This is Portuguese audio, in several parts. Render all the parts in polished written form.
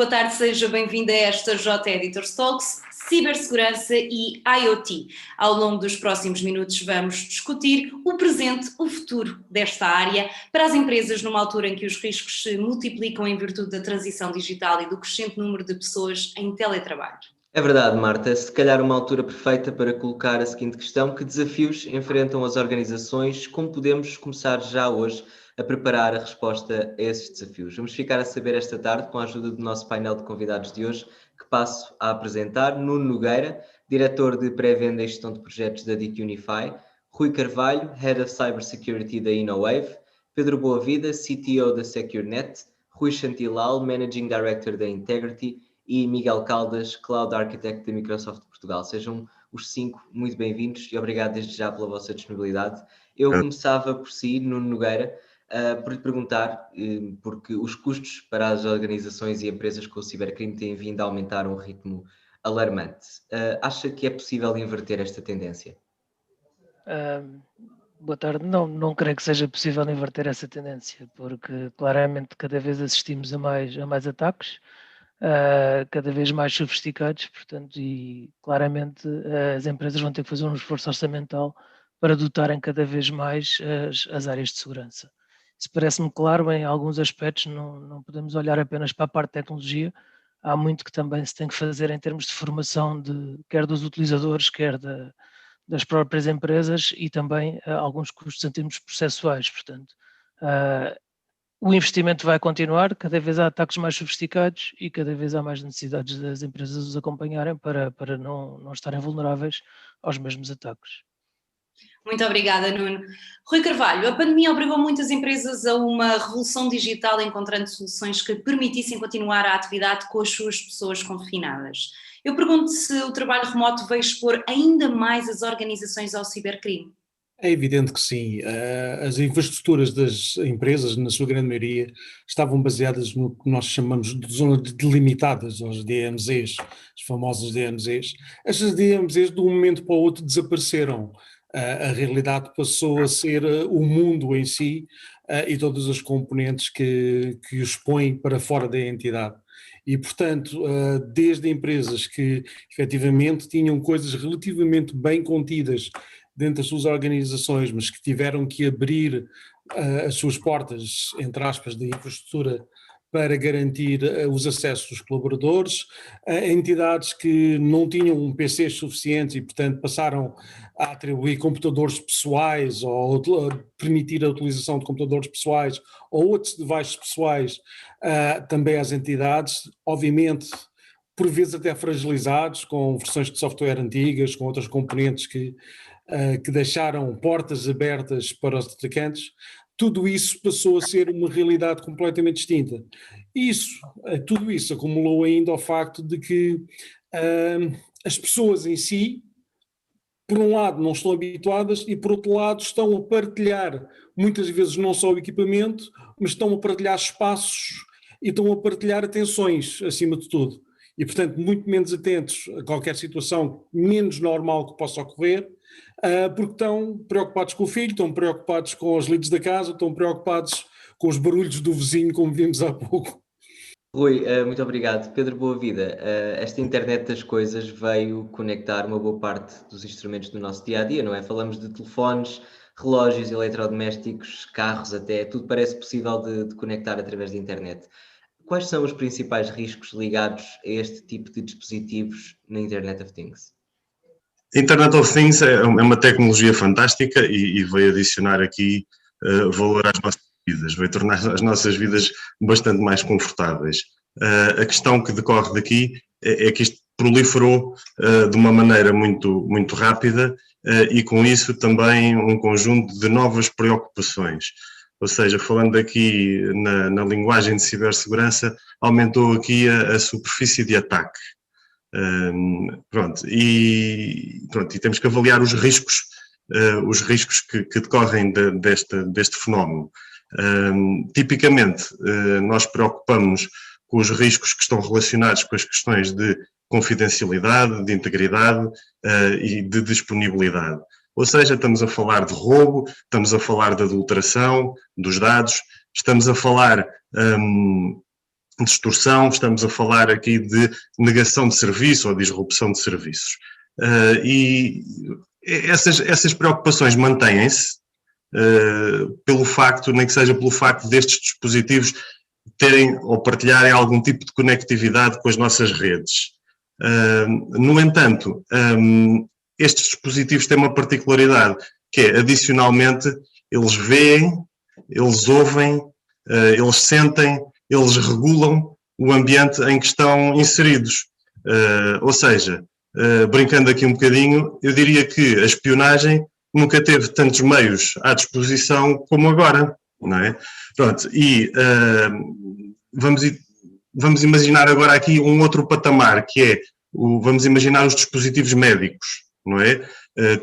boa tarde, seja bem-vindo a esta J Editors Talks, cibersegurança e IoT. Ao longo dos próximos minutos vamos discutir o presente, o futuro desta área para as empresas numa altura em que os riscos se multiplicam em virtude da transição digital e do crescente número de pessoas em teletrabalho. É verdade, Marta. Se calhar uma altura perfeita para colocar a seguinte questão: que desafios enfrentam as organizações? Como podemos começar já hoje a preparar a resposta a esses desafios? Vamos ficar a saber esta tarde com a ajuda do nosso painel de convidados de hoje, que passo a apresentar: Nuno Nogueira, diretor de pré-venda e gestão de projetos da DIC Unify; Rui Carvalho, Head of Cybersecurity da InnoWave; Pedro Boavida, CTO da SecureNet; Rui Chantilal, Managing Director da Integrity; e Miguel Caldas, Cloud Architect da Microsoft Portugal. Sejam os 5 muito bem-vindos e obrigado desde já pela vossa disponibilidade. Eu começava por si, Nuno Nogueira, por lhe perguntar, porque os custos para as organizações e empresas com o cibercrime têm vindo a aumentar a um ritmo alarmante. Acha que é possível inverter esta tendência? Boa tarde. Não creio que seja possível inverter essa tendência, porque claramente cada vez assistimos a mais ataques, cada vez mais sofisticados, portanto, e claramente as empresas vão ter que fazer um esforço orçamental para dotarem cada vez mais as áreas de segurança. Isso parece-me claro em alguns aspectos, não podemos olhar apenas para a parte de tecnologia, há muito que também se tem que fazer em termos de formação, quer dos utilizadores, quer das próprias empresas, e também alguns custos em termos processuais. Portanto, o investimento vai continuar, cada vez há ataques mais sofisticados e cada vez há mais necessidades das empresas os acompanharem para não estarem vulneráveis aos mesmos ataques. Muito obrigada, Nuno. Rui Carvalho, a pandemia obrigou muitas empresas a uma revolução digital, encontrando soluções que permitissem continuar a atividade com as suas pessoas confinadas. Eu pergunto se o trabalho remoto veio expor ainda mais as organizações ao cibercrime. É evidente que sim. As infraestruturas das empresas, na sua grande maioria, estavam baseadas no que nós chamamos de zonas delimitadas, os DMZs, as famosas DMZs. Estas DMZs, de um momento para o outro, desapareceram. A realidade passou a ser o mundo em si e todas as componentes que os põem para fora da entidade. E, portanto, desde empresas que efetivamente tinham coisas relativamente bem contidas dentro das suas organizações, mas que tiveram que abrir as suas portas, entre aspas, de infraestrutura para garantir os acessos dos colaboradores, entidades que não tinham PCs suficientes e, portanto, passaram a atribuir computadores pessoais ou permitir a utilização de computadores pessoais ou outros devices pessoais também às entidades, obviamente, por vezes até fragilizados, com versões de software antigas, com outras componentes que deixaram portas abertas para os atacantes. Tudo isso passou a ser uma realidade completamente distinta. Tudo isso acumulou ainda ao facto de que as pessoas em si, por um lado, não estão habituadas e, por outro lado, estão a partilhar, muitas vezes não só o equipamento, mas estão a partilhar espaços e estão a partilhar atenções, acima de tudo. E, portanto, muito menos atentos a qualquer situação menos normal que possa ocorrer, porque estão preocupados com o filho, estão preocupados com os leads da casa, estão preocupados com os barulhos do vizinho, como vimos há pouco. Rui, muito obrigado. Pedro Boavida, esta internet das coisas veio conectar uma boa parte dos instrumentos do nosso dia-a-dia, não é? Falamos de telefones, relógios, eletrodomésticos, carros até, tudo parece possível de conectar através da internet. Quais são os principais riscos ligados a este tipo de dispositivos na Internet of Things? Internet of Things é uma tecnologia fantástica e veio adicionar aqui valor às nossas vidas, veio tornar as nossas vidas bastante mais confortáveis. A questão que decorre daqui é que isto proliferou de uma maneira muito, muito rápida e com isso também um conjunto de novas preocupações. Ou seja, falando aqui na linguagem de cibersegurança, aumentou aqui a superfície de ataque. E temos que avaliar os riscos que decorrem deste fenómeno. Tipicamente, nós preocupamos com os riscos que estão relacionados com as questões de confidencialidade, de integridade e de disponibilidade. Ou seja, estamos a falar de roubo, estamos a falar de adulteração dos dados, estamos a falar extorsão, estamos a falar aqui de negação de serviço ou disrupção de serviços. E essas preocupações mantêm-se pelo facto, nem que seja pelo facto destes dispositivos terem ou partilharem algum tipo de conectividade com as nossas redes. No entanto, estes dispositivos têm uma particularidade, que é, adicionalmente, eles veem, eles ouvem, eles sentem, eles regulam o ambiente em que estão inseridos. Ou seja, brincando aqui um bocadinho, eu diria que a espionagem nunca teve tantos meios à disposição como agora, não é? Pronto, e vamos imaginar agora aqui um outro patamar, que é, vamos imaginar os dispositivos médicos, não é?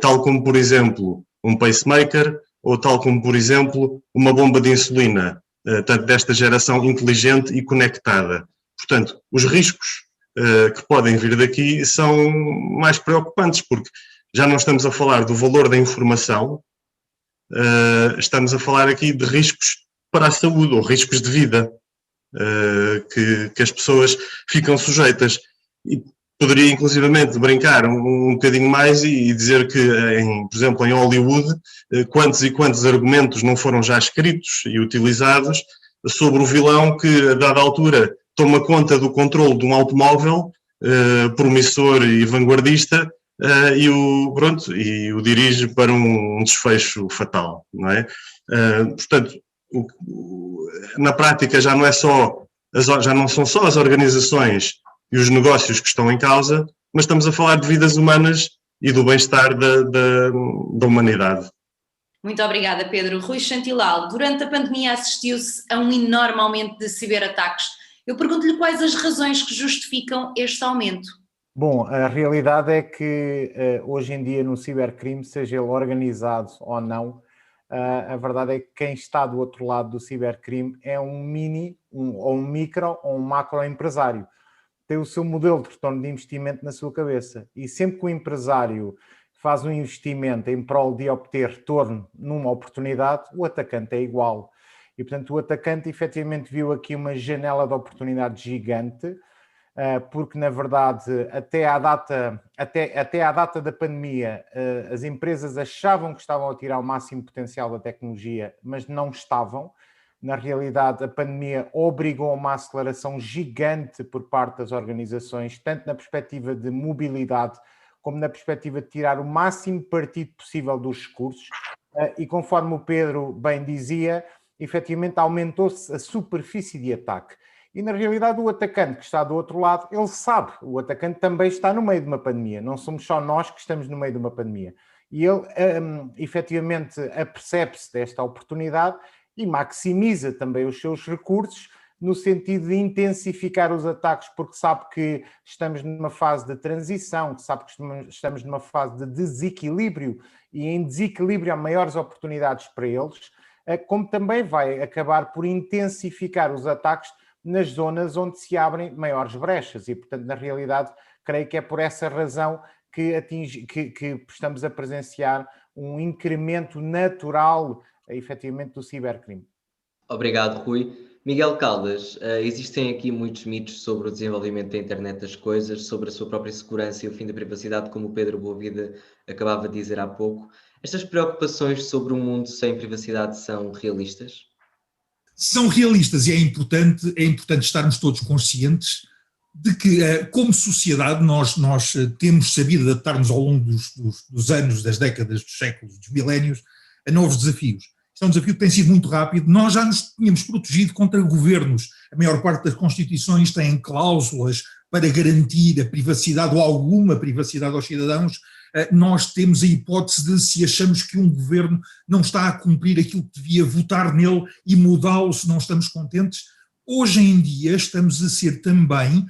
Tal como, por exemplo, um pacemaker, ou tal como, por exemplo, uma bomba de insulina, tanto desta geração inteligente e conectada. Portanto, os riscos que podem vir daqui são mais preocupantes, porque já não estamos a falar do valor da informação, estamos a falar aqui de riscos para a saúde, ou riscos de vida, que as pessoas ficam sujeitas. E poderia, inclusivamente, brincar um bocadinho mais e dizer que, por exemplo, em Hollywood, quantos e quantos argumentos não foram já escritos e utilizados sobre o vilão que, a dada altura, toma conta do controle de um automóvel promissor e vanguardista e o dirige para um desfecho fatal, não é? Portanto, na prática já não são só as organizações e os negócios que estão em causa, mas estamos a falar de vidas humanas e do bem-estar da humanidade. Muito obrigada, Pedro. Rui Chantilal, durante a pandemia assistiu-se a um enorme aumento de ciberataques. Eu pergunto-lhe quais as razões que justificam este aumento. Bom, a realidade é que hoje em dia no cibercrime, seja ele organizado ou não, a verdade é que quem está do outro lado do cibercrime é um micro ou um macro empresário. Tem o seu modelo de retorno de investimento na sua cabeça. E sempre que o empresário faz um investimento em prol de obter retorno numa oportunidade, o atacante é igual. E, portanto, o atacante efetivamente viu aqui uma janela de oportunidade gigante, porque, na verdade, até à data da pandemia, as empresas achavam que estavam a tirar o máximo potencial da tecnologia, mas não estavam. Na realidade, a pandemia obrigou a uma aceleração gigante por parte das organizações, tanto na perspectiva de mobilidade, como na perspectiva de tirar o máximo partido possível dos recursos. E conforme o Pedro bem dizia, efetivamente aumentou-se a superfície de ataque. E na realidade o atacante que está do outro lado, ele sabe, o atacante também está no meio de uma pandemia, não somos só nós que estamos no meio de uma pandemia. E ele efetivamente apercebe-se desta oportunidade e maximiza também os seus recursos no sentido de intensificar os ataques, porque sabe que estamos numa fase de transição, que sabe que estamos numa fase de desequilíbrio, e em desequilíbrio há maiores oportunidades para eles, como também vai acabar por intensificar os ataques nas zonas onde se abrem maiores brechas. E, portanto, na realidade, creio que é por essa razão que estamos a presenciar um incremento natural, efetivamente, do cibercrime. Obrigado, Rui. Miguel Caldas, existem aqui muitos mitos sobre o desenvolvimento da internet das coisas, sobre a sua própria segurança e o fim da privacidade, como o Pedro Boavida acabava de dizer há pouco. Estas preocupações sobre um mundo sem privacidade são realistas? São realistas e é importante estarmos todos conscientes de que, como sociedade, nós temos sabido adaptar-nos ao longo dos anos, das décadas, dos séculos, dos milénios, a novos desafios. Este é um desafio que tem sido muito rápido. Nós já nos tínhamos protegido contra governos. A maior parte das constituições têm cláusulas para garantir a privacidade ou alguma privacidade aos cidadãos. Nós temos a hipótese de, se achamos que um governo não está a cumprir aquilo que devia, votar nele e mudá-lo se não estamos contentes. Hoje em dia estamos a ser também,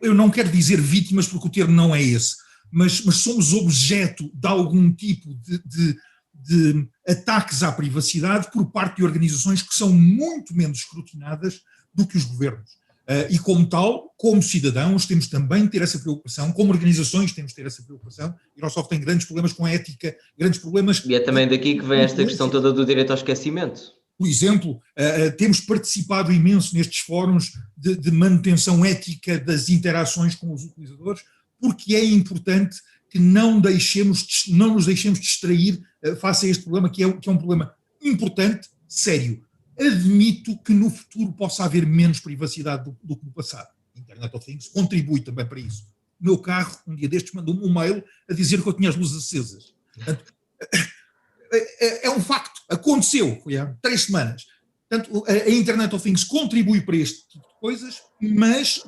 eu não quero dizer vítimas porque o termo não é esse, mas somos objeto de algum tipo de ataques à privacidade por parte de organizações que são muito menos escrutinadas do que os governos. E como tal, como cidadãos, temos também de ter essa preocupação, como organizações temos de ter essa preocupação. A Microsoft tem grandes problemas com a ética, grandes problemas... E é também daqui que vem esta questão toda do direito ao esquecimento. Por exemplo, temos participado imenso nestes fóruns de manutenção ética das interações com os utilizadores, porque é importante que não nos deixemos distrair face a este problema, que é um problema importante, sério. Admito que no futuro possa haver menos privacidade do que no passado. Internet of Things contribui também para isso. O meu carro, um dia destes, mandou-me um mail a dizer que eu tinha as luzes acesas. Portanto, é um facto, aconteceu, foi há 3 semanas. Portanto, a Internet of Things contribui para este tipo de coisas, mas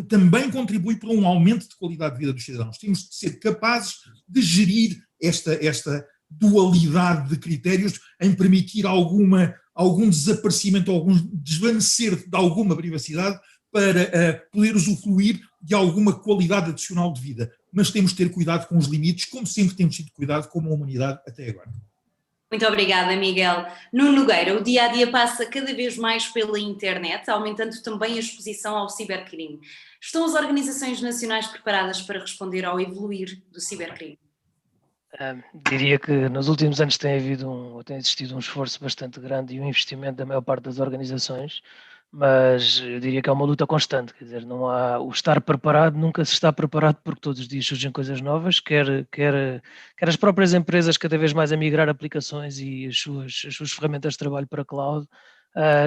também contribui para um aumento de qualidade de vida dos cidadãos. Temos de ser capazes de gerir esta dualidade de critérios em permitir algum desaparecimento, algum desvanecer de alguma privacidade para poder usufruir de alguma qualidade adicional de vida. Mas temos de ter cuidado com os limites, como sempre temos tido cuidado como a humanidade até agora. Muito obrigada, Miguel. Nuno Nogueira, o dia-a-dia passa cada vez mais pela internet, aumentando também a exposição ao cibercrime. Estão as organizações nacionais preparadas para responder ao evoluir do cibercrime? Diria que nos últimos anos tem existido um esforço bastante grande e um investimento da maior parte das organizações, mas eu diria que é uma luta constante, quer dizer, não há o estar preparado, nunca se está preparado porque todos os dias surgem coisas novas, quer as próprias empresas cada vez mais a migrar aplicações e as suas ferramentas de trabalho para cloud,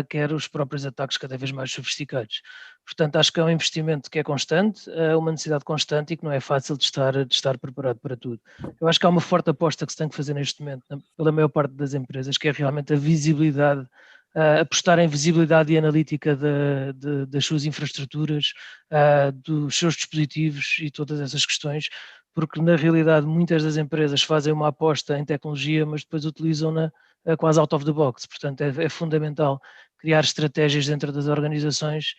quer os próprios ataques cada vez mais sofisticados. Portanto, acho que é um investimento que é constante, uma necessidade constante e que não é fácil de estar preparado para tudo. Eu acho que há uma forte aposta que se tem que fazer neste momento pela maior parte das empresas, que é realmente a visibilidade, apostar em visibilidade e analítica das suas infraestruturas, dos seus dispositivos e todas essas questões, porque na realidade muitas das empresas fazem uma aposta em tecnologia, mas depois utilizam-na quase out of the box. Portanto, é fundamental criar estratégias dentro das organizações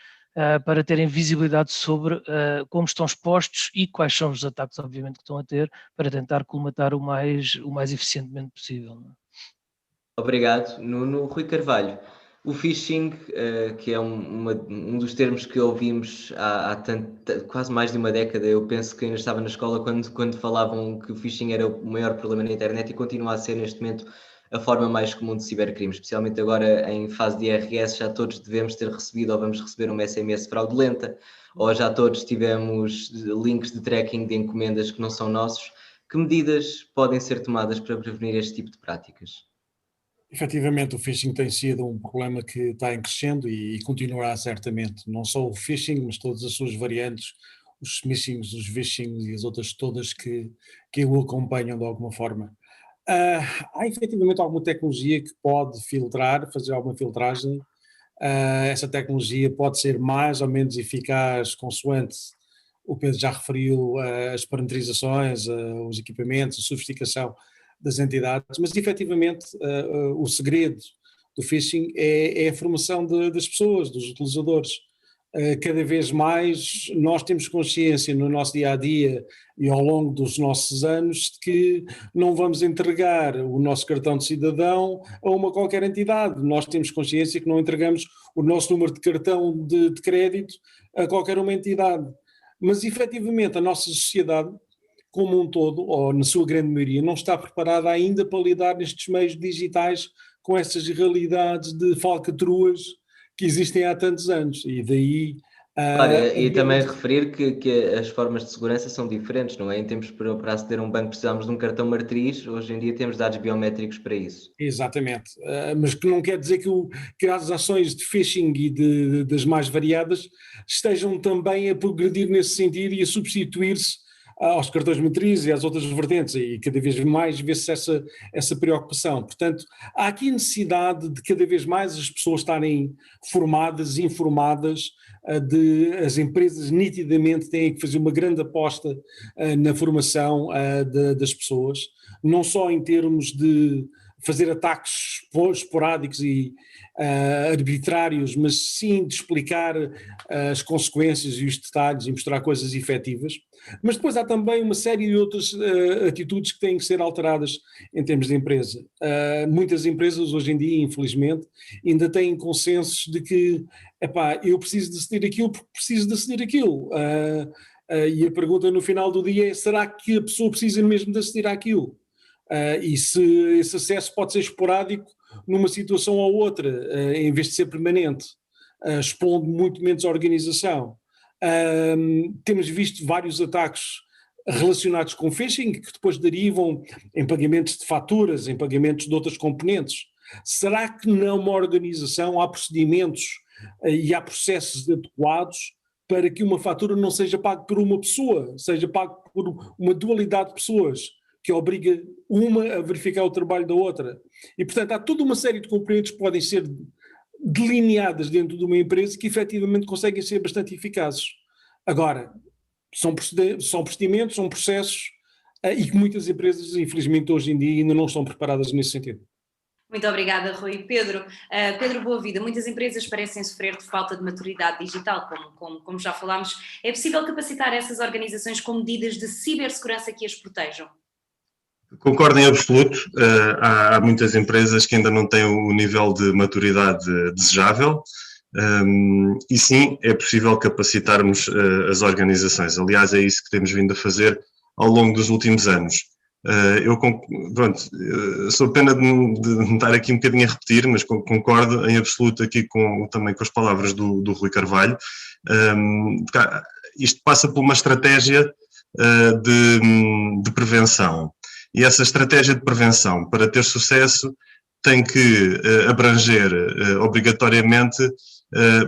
para terem visibilidade sobre como estão expostos e quais são os ataques, obviamente, que estão a ter, para tentar colmatar o mais eficientemente possível. Não é? Obrigado, Nuno. Rui Carvalho, o phishing, que é um dos termos que ouvimos há quase mais de uma década, eu penso que ainda estava na escola quando falavam que o phishing era o maior problema na internet e continua a ser neste momento a forma mais comum de cibercrime, especialmente agora em fase de IRS, já todos devemos ter recebido ou vamos receber uma SMS fraudulenta, ou já todos tivemos links de tracking de encomendas que não são nossos. Que medidas podem ser tomadas para prevenir este tipo de práticas? Efetivamente, o phishing tem sido um problema que está em crescendo e continuará certamente. Não só o phishing, mas todas as suas variantes, os smishings, os vishings e as outras todas que o acompanham de alguma forma. Há efetivamente alguma tecnologia que pode filtrar, fazer alguma filtragem. Essa tecnologia pode ser mais ou menos eficaz consoante o Pedro já referiu as parametrizações, os equipamentos, a sofisticação das entidades, mas efetivamente o segredo do phishing é a formação das pessoas, dos utilizadores. Cada vez mais nós temos consciência no nosso dia-a-dia e ao longo dos nossos anos de que não vamos entregar o nosso cartão de cidadão a uma qualquer entidade. Nós temos consciência que não entregamos o nosso número de cartão de crédito a qualquer uma entidade. Mas efetivamente a nossa sociedade como um todo, ou na sua grande maioria, não está preparada ainda para lidar nestes meios digitais com essas realidades de falcatruas que existem há tantos anos, e daí... e também referir que as formas de segurança são diferentes, não é? Em tempos para aceder a um banco precisamos de um cartão matriz, hoje em dia temos dados biométricos para isso. Exatamente, mas que não quer dizer que as ações de phishing e das mais variadas estejam também a progredir nesse sentido e a substituir-se aos cartões matrizes e às outras vertentes, e cada vez mais vê-se essa preocupação. Portanto, há aqui necessidade de cada vez mais as pessoas estarem formadas, informadas, as empresas nitidamente têm que fazer uma grande aposta na formação das pessoas, não só em termos de fazer ataques esporádicos e arbitrários, mas sim de explicar as consequências e os detalhes e mostrar coisas efetivas. Mas depois há também uma série de outras atitudes que têm que ser alteradas em termos de empresa. Muitas empresas hoje em dia, infelizmente, ainda têm consensos de que eu preciso de aceder aquilo porque preciso de aceder aquilo. E a pergunta no final do dia é: será que a pessoa precisa mesmo de aceder àquilo? E se esse acesso pode ser esporádico numa situação ou outra, em vez de ser permanente, expondo muito menos a organização. Temos visto vários ataques relacionados com phishing, que depois derivam em pagamentos de faturas, em pagamentos de outras componentes. Será que numa organização há procedimentos e há processos adequados para que uma fatura não seja paga por uma pessoa, seja paga por uma dualidade de pessoas, que obriga uma a verificar o trabalho da outra? E, portanto, há toda uma série de componentes que podem ser delineadas dentro de uma empresa que efetivamente conseguem ser bastante eficazes. Agora, são procedimentos, são processos e que muitas empresas, infelizmente, hoje em dia ainda não estão preparadas nesse sentido. Muito obrigada, Rui. Pedro Boavida, muitas empresas parecem sofrer de falta de maturidade digital, como já falámos. É possível capacitar essas organizações com medidas de cibersegurança que as protejam? Concordo em absoluto. Há muitas empresas que ainda não têm o nível de maturidade desejável. E sim, é possível capacitarmos as organizações. Aliás, é isso que temos vindo a fazer ao longo dos últimos anos. Sou pena de me estar aqui um bocadinho a repetir, mas concordo em absoluto aqui também com as palavras do Rui Carvalho. Isto passa por uma estratégia de prevenção. E essa estratégia de prevenção, para ter sucesso, tem que abranger obrigatoriamente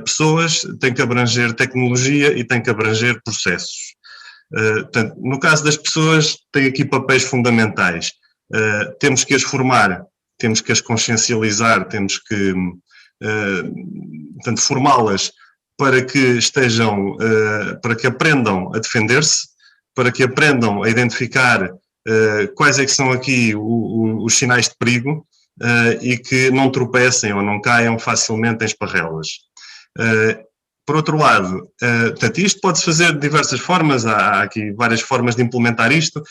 pessoas, tem que abranger tecnologia e tem que abranger processos. Portanto, no caso das pessoas, tem aqui papéis fundamentais. Temos que as formar, temos que as consciencializar, temos que formá-las para que estejam, para que aprendam a defender-se, para que aprendam a identificar quais é que são aqui os sinais de perigo e que não tropecem ou não caiam facilmente em esparrelas. Por outro lado, portanto, isto pode-se fazer de diversas formas, há aqui várias formas de implementar isto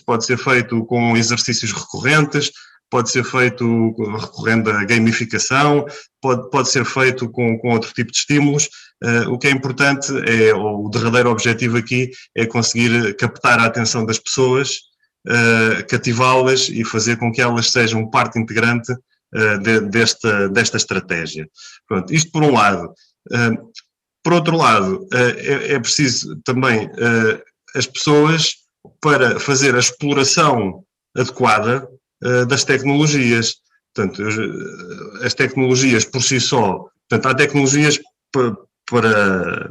pode ser feito com exercícios recorrentes, pode ser feito recorrendo à gamificação, pode ser feito com outro tipo de estímulos. O que é importante o derradeiro objetivo aqui é conseguir captar a atenção das pessoas, cativá-las e fazer com que elas sejam parte integrante desta estratégia. Pronto, isto por um lado. Por outro lado, é preciso também as pessoas para fazer a exploração adequada das tecnologias. Portanto, as tecnologias por si só, portanto, há tecnologias para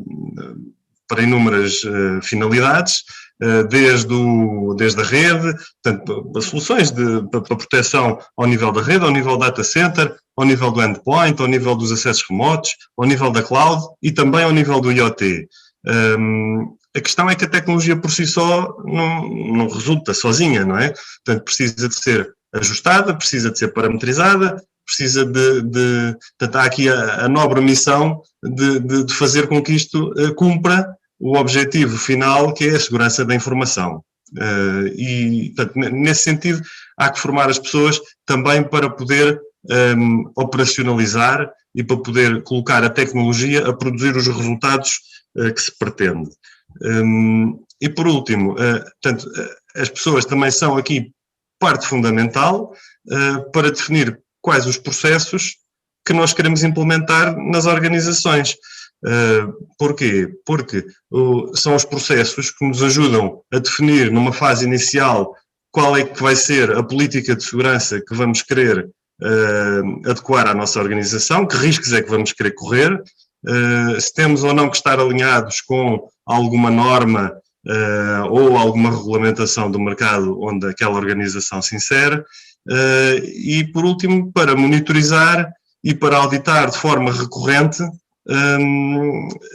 inúmeras finalidades, desde a rede, portanto, as soluções para proteção ao nível da rede, ao nível do data center, ao nível do endpoint, ao nível dos acessos remotos, ao nível da cloud e também ao nível do IoT. A questão é que a tecnologia por si só não resulta sozinha, não é? Portanto, precisa de ser ajustada, precisa de ser parametrizada, precisa portanto, há aqui a nobre missão de fazer com que isto cumpra o objetivo final, que é a segurança da informação. E, portanto, nesse sentido, há que formar as pessoas também para poder operacionalizar e para poder colocar a tecnologia a produzir os resultados que se pretende. E, por último, portanto, as pessoas também são aqui parte fundamental para definir quais os processos que nós queremos implementar nas organizações. Porquê? Porque são os processos que nos ajudam a definir numa fase inicial qual é que vai ser a política de segurança que vamos querer adequar à nossa organização, que riscos é que vamos querer correr, se temos ou não que estar alinhados com alguma norma ou alguma regulamentação do mercado onde aquela organização se insere, e por último para monitorizar e para auditar de forma recorrente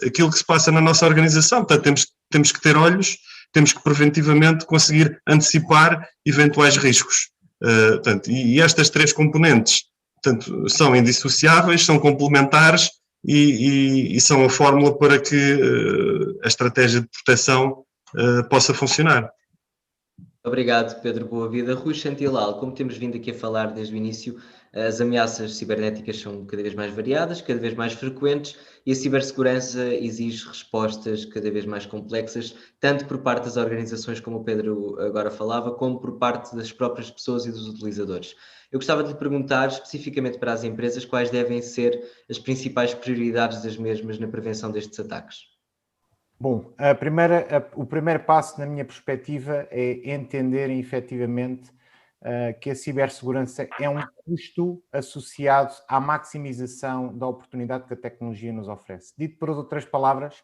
aquilo que se passa na nossa organização. Portanto, temos que ter olhos, temos que preventivamente conseguir antecipar eventuais riscos. Portanto, e estas três componentes, portanto, são indissociáveis, são complementares e são a fórmula para que a estratégia de proteção possa funcionar. Obrigado, Pedro Boavida. Rui Chantilal, como temos vindo aqui a falar desde o início, As ameaças cibernéticas são cada vez mais variadas, cada vez mais frequentes, e a cibersegurança exige respostas cada vez mais complexas, tanto por parte das organizações, como o Pedro agora falava, como por parte das próprias pessoas e dos utilizadores. Eu gostava de lhe perguntar, especificamente para as empresas, quais devem ser as principais prioridades das mesmas na prevenção destes ataques. Bom, o primeiro passo, na minha perspectiva, é entenderem efetivamente que a cibersegurança é um custo associado à maximização da oportunidade que a tecnologia nos oferece. Dito por outras palavras,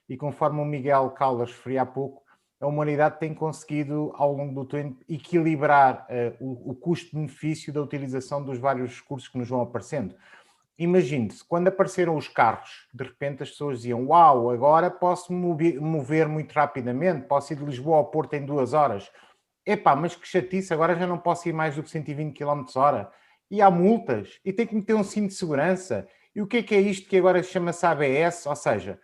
e conforme o Miguel Caldas referia há pouco, a humanidade tem conseguido, ao longo do tempo, equilibrar o custo-benefício da utilização dos vários recursos que nos vão aparecendo. Imagine-se, quando apareceram os carros, de repente as pessoas diziam: uau, agora posso me mover muito rapidamente, posso ir de Lisboa ao Porto em 2 horas. Epá, mas que chatice, agora já não posso ir mais do que 120 km/h. E há multas, e tem que meter um cinto de segurança. E o que é isto que agora chama-se ABS? Ou seja,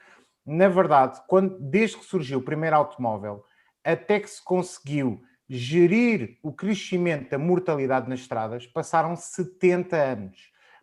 na verdade, desde que surgiu o primeiro automóvel, até que se conseguiu gerir o crescimento da mortalidade nas estradas, passaram 70 anos.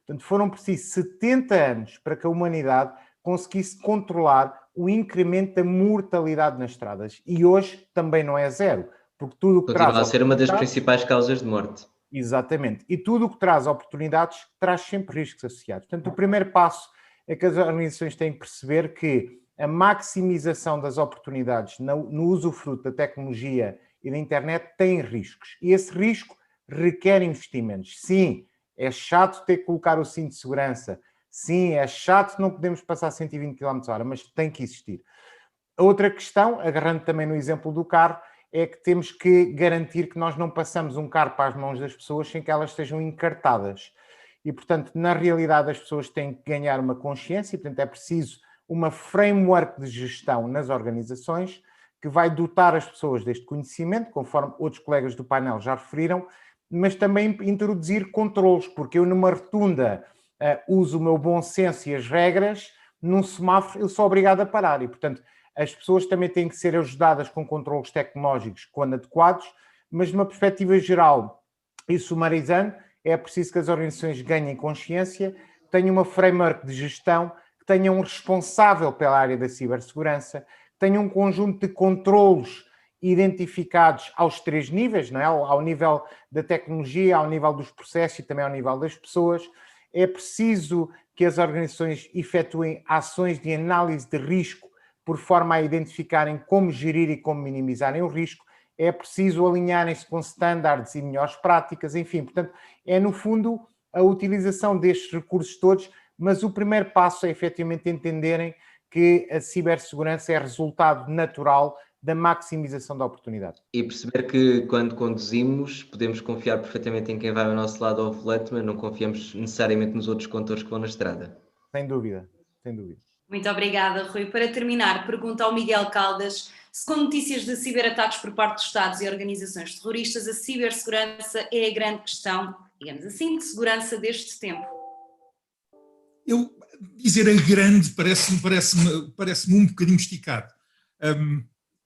Portanto, foram precisos 70 anos para que a humanidade conseguisse controlar o incremento da mortalidade nas estradas. E hoje também não é zero, porque tudo o que Continua a ser uma das principais causas de morte. Exatamente. E tudo o que traz oportunidades traz sempre riscos associados. Portanto, o primeiro passo é que as organizações têm que perceber que a maximização das oportunidades no usufruto da tecnologia e da internet tem riscos. E esse risco requer investimentos. Sim, é chato ter que colocar o cinto de segurança. Sim, é chato não podemos passar 120 km/h, mas tem que existir. A outra questão, agarrando também no exemplo do carro, é que temos que garantir que nós não passamos um carro para as mãos das pessoas sem que elas estejam encartadas. E, portanto, na realidade, as pessoas têm que ganhar uma consciência, e, portanto, é preciso uma framework de gestão nas organizações que vai dotar as pessoas deste conhecimento, conforme outros colegas do painel já referiram, mas também introduzir controlos, porque eu numa rotunda uso o meu bom senso e as regras, num semáforo eu sou obrigado a parar e, portanto, as pessoas também têm que ser ajudadas com controlos tecnológicos quando adequados, mas numa perspectiva geral e sumarizando, é preciso que as organizações ganhem consciência, tenham uma framework de gestão, que tenham um responsável pela área da cibersegurança, tenham um conjunto de controlos identificados aos 3 níveis, não é? Ao nível da tecnologia, ao nível dos processos e também ao nível das pessoas. É preciso que as organizações efetuem ações de análise de risco por forma a identificarem como gerir e como minimizarem o risco. É preciso alinharem-se com standards e melhores práticas, enfim. Portanto, é no fundo a utilização destes recursos todos, mas o primeiro passo é efetivamente entenderem que a cibersegurança é resultado natural da maximização da oportunidade. E perceber que quando conduzimos podemos confiar perfeitamente em quem vai ao nosso lado ao volante, mas não confiamos necessariamente nos outros condutores que vão na estrada. Sem dúvida, sem dúvida. Muito obrigada, Rui. Para terminar, pergunta ao Miguel Caldas se com notícias de ciberataques por parte dos Estados e organizações terroristas, a cibersegurança é a grande questão, digamos assim, de segurança deste tempo. Eu dizer a grande parece-me um bocadinho esticado.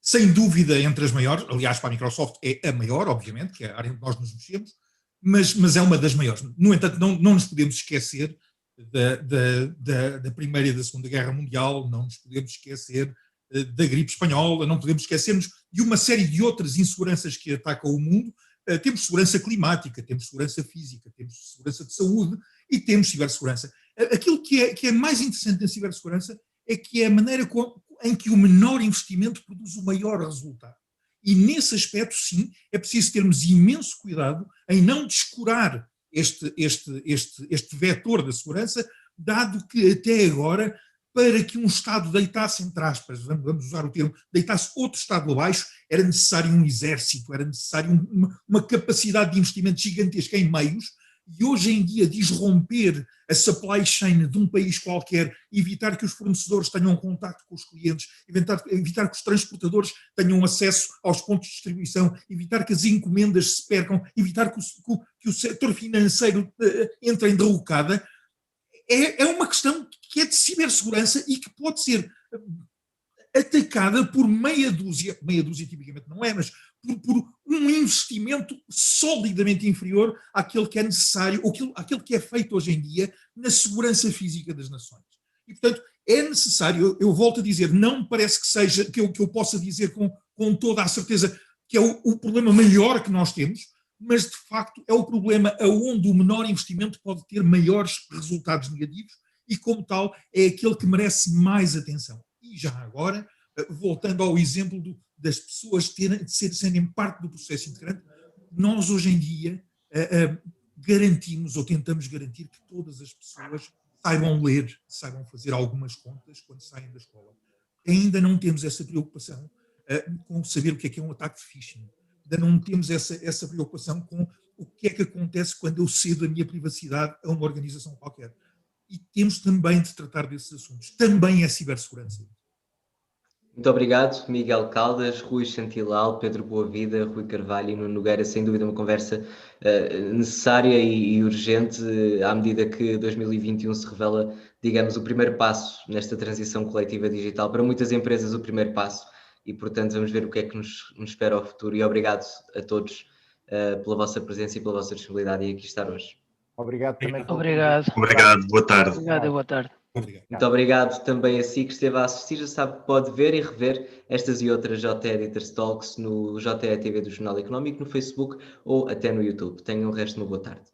Sem dúvida entre as maiores, aliás para a Microsoft é a maior, obviamente, que é a área onde nós nos mexemos, mas é uma das maiores. No entanto, não nos podemos esquecer da Primeira e da Segunda Guerra Mundial, não nos podemos esquecer da gripe espanhola, não podemos esquecermos de uma série de outras inseguranças que atacam o mundo. Temos segurança climática, temos segurança física, temos segurança de saúde e temos cibersegurança. Aquilo que é mais interessante na cibersegurança é que é a maneira em que o menor investimento produz o maior resultado. E nesse aspecto, sim, é preciso termos imenso cuidado em não descurar este vetor da segurança, dado que até agora, para que um Estado deitasse, entre aspas, vamos usar o termo, deitasse outro Estado abaixo, era necessário um exército, era necessário uma capacidade de investimento gigantesca em meios, e hoje em dia desromper a supply chain de um país qualquer, evitar que os fornecedores tenham contato com os clientes, evitar que os transportadores tenham acesso aos pontos de distribuição, evitar que as encomendas se percam, evitar que o setor financeiro entre em derrocada, é uma questão que é de cibersegurança e que pode ser atacada por meia dúzia tipicamente não é, mas por um investimento solidamente inferior àquele que é necessário, ou àquele que é feito hoje em dia na segurança física das nações. E, portanto, é necessário, eu volto a dizer, não me parece que seja, que eu possa dizer com toda a certeza que é o problema maior que nós temos, mas de facto é o problema onde o menor investimento pode ter maiores resultados negativos e, como tal, é aquele que merece mais atenção. E já agora, voltando ao exemplo das pessoas serem parte do processo integrante, nós hoje em dia garantimos ou tentamos garantir que todas as pessoas saibam ler, saibam fazer algumas contas quando saem da escola. Ainda não temos essa preocupação com saber o que é um ataque de phishing. Ainda não temos essa preocupação com o que é que acontece quando eu cedo a minha privacidade a uma organização qualquer. E temos também de tratar desses assuntos. Também é cibersegurança. Muito obrigado, Miguel Caldas, Rui Chantilal, Pedro Boavida, Rui Carvalho e Nuno Nogueira. Sem dúvida uma conversa necessária e urgente à medida que 2021 se revela, digamos, o primeiro passo nesta transição coletiva digital. Para muitas empresas o primeiro passo e, portanto, vamos ver o que é que nos espera ao futuro. E obrigado a todos pela vossa presença e pela vossa disponibilidade em aqui estar hoje. Obrigado também. Obrigado. Obrigado, boa tarde. Obrigado e boa tarde. Obrigado. Muito obrigado também a si que esteve a assistir. Já sabe que pode ver e rever estas e outras JE Editors Talks no JE TV do Jornal Económico, no Facebook ou até no YouTube. Tenham o resto de uma boa tarde.